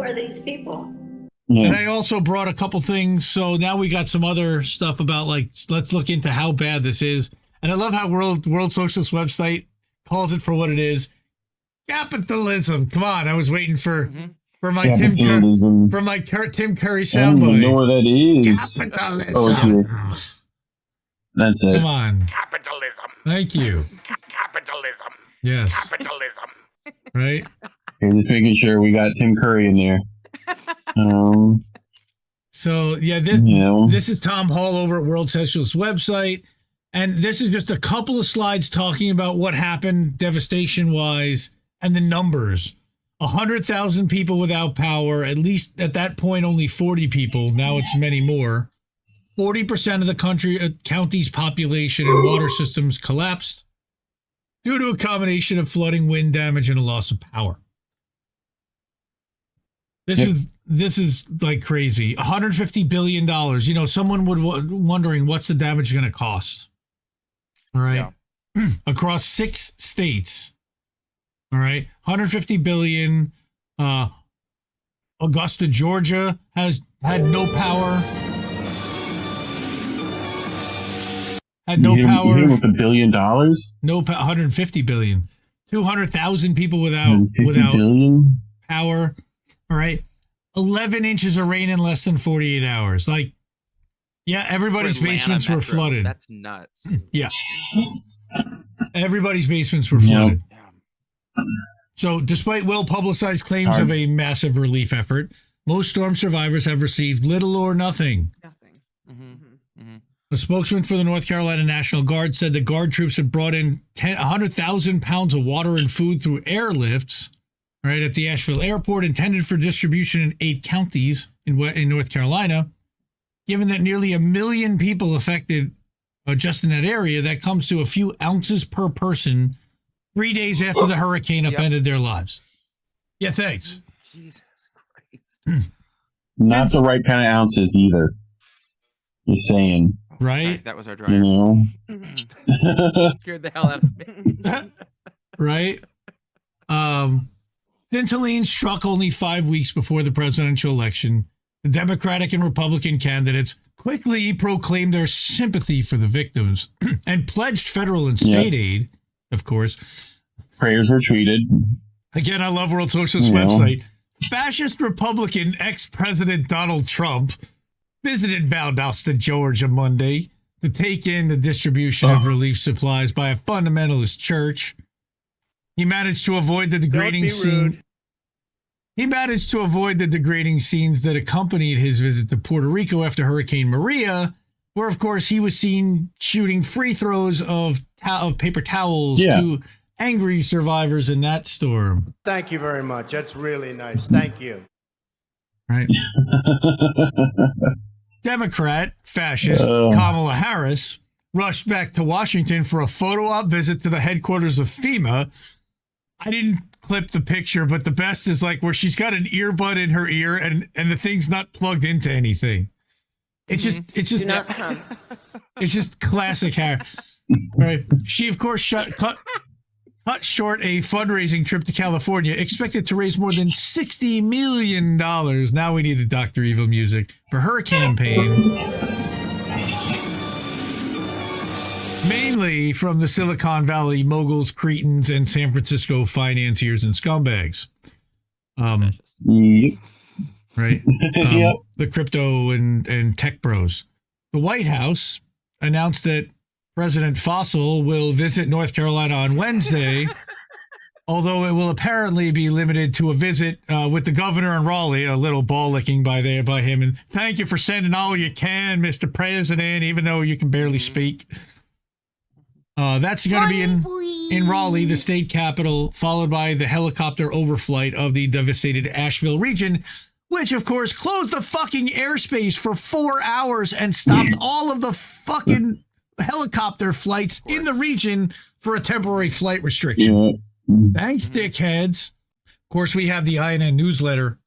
are these people? Yeah. And I also brought a couple things. So now we got some other stuff about, like, let's look into how bad this is. And I love how World Socialist website calls it for what it is. Capitalism. Come on. I was waiting for my Tim Curry I don't soundbite. even know what that is. Capitalism. Oh, here. That's it. Come on. Capitalism. Thank you. Capitalism. Yes. Capitalism. Right? Here, just making sure we got Tim Curry in there. So, yeah, this is Tom Hall over at World Socialist website. And this is just a couple of slides talking about what happened devastation-wise and the numbers. 100,000 people without power, at least at that point only 40 people. Now it's many more. 40% of the county's population and water systems collapsed due to a combination of flooding, wind damage, and a loss of power. This is like crazy. $150 billion. You know, someone would wondering what's the damage going to cost. All right. Yeah. Across 6 states. All right. 150 billion. Augusta, Georgia had no power. Had no power. With $1 billion? No, 150 billion. 200,000 people without billion? Power. All right. 11 inches of rain in less than 48 hours. Like, yeah, everybody's basements were flooded. That's nuts. Yeah. Everybody's basements were flooded. Yeah. So, despite well-publicized claims of a massive relief effort, most storm survivors have received little or nothing. Nothing. Mm-hmm. A spokesman for the North Carolina National Guard said the Guard troops had brought in 100,000 pounds of water and food through airlifts, right, at the Asheville airport, intended for distribution in 8 counties in North Carolina. Given that nearly 1 million people affected just in that area, that comes to a few ounces per person 3 days after the hurricane upended their lives. Yeah, thanks. Jesus Christ. Not the right kind of ounces either. Just saying. Right? Sorry, that was our dryer. You know? Scared the hell out of me. Right? Since Helene struck only 5 weeks before the presidential election, the Democratic and Republican candidates quickly proclaimed their sympathy for the victims and pledged federal and state aid, of course. Prayers were treated. Again, I love World Socialist website. Fascist Republican ex-President Donald Trump visited Valdosta, Georgia Monday to take in the distribution of relief supplies by a fundamentalist church. He managed to avoid the degrading scene. He managed to avoid the degrading scenes that accompanied his visit to Puerto Rico after Hurricane Maria, where, of course, he was seen shooting free throws of paper towels to angry survivors in that storm. Thank you very much. That's really nice. Thank you. Right. Democrat, fascist Kamala Harris rushed back to Washington for a photo op visit to the headquarters of FEMA. I didn't clip the picture, but the best is like where she's got an earbud in her ear and the thing's not plugged into anything. It's just Do not come. It's just classic Harris. Right. She, of course, cut short a fundraising trip to California, expected to raise more than $60 million. Now we need the Dr. Evil music for her campaign. Mainly from the Silicon Valley moguls, cretins, and San Francisco financiers and scumbags. Right? The crypto and tech bros. The White House announced that President Fossil will visit North Carolina on Wednesday, although it will apparently be limited to a visit with the governor in Raleigh, a little ball licking by him. And thank you for sending all you can, Mr. President, even though you can barely speak. That's going to be in Raleigh, the state capital, followed by the helicopter overflight of the devastated Asheville region, which, of course, closed the fucking airspace for 4 hours and stopped all of the fucking helicopter flights in the region for a temporary flight restriction. Thanks, dickheads. Of course, we have the INN newsletter.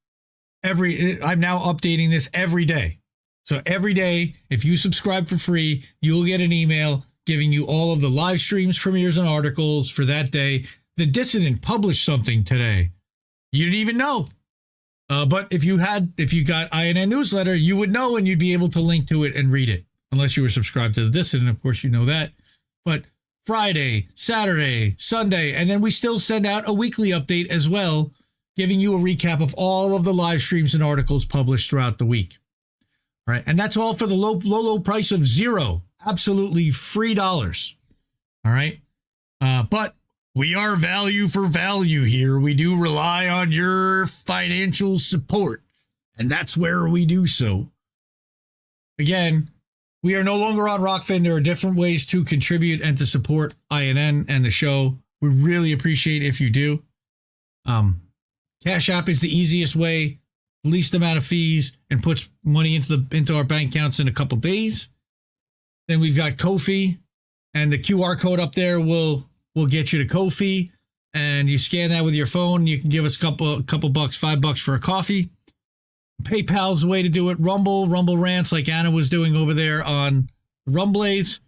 I'm now updating this every day. So every day, if you subscribe for free, you'll get an email giving you all of the live streams, premieres, and articles for that day. The Dissident published something today. You didn't even know. But if you got INN newsletter, you would know and you'd be able to link to it and read it, unless you were subscribed to the Dissident. Of course, you know that. But Friday, Saturday, Sunday, and then we still send out a weekly update as well, giving you a recap of all of the live streams and articles published throughout the week. All right, and that's all for the low price of $0, absolutely free dollars. All right, but we are value for value here. We do rely on your financial support, and that's where we do so. Again, we are no longer on Rockfin. There are different ways to contribute and to support INN and the show. We really appreciate if you do. Cash App is the easiest way, least amount of fees, and puts money into our bank accounts in a couple days. Then we've got Ko-fi, and the QR code up there will get you to Ko-fi, and you scan that with your phone. You can give us a couple bucks, $5 for a coffee. PayPal's the way to do it. Rumble rants like Anna was doing over there on Rumblades.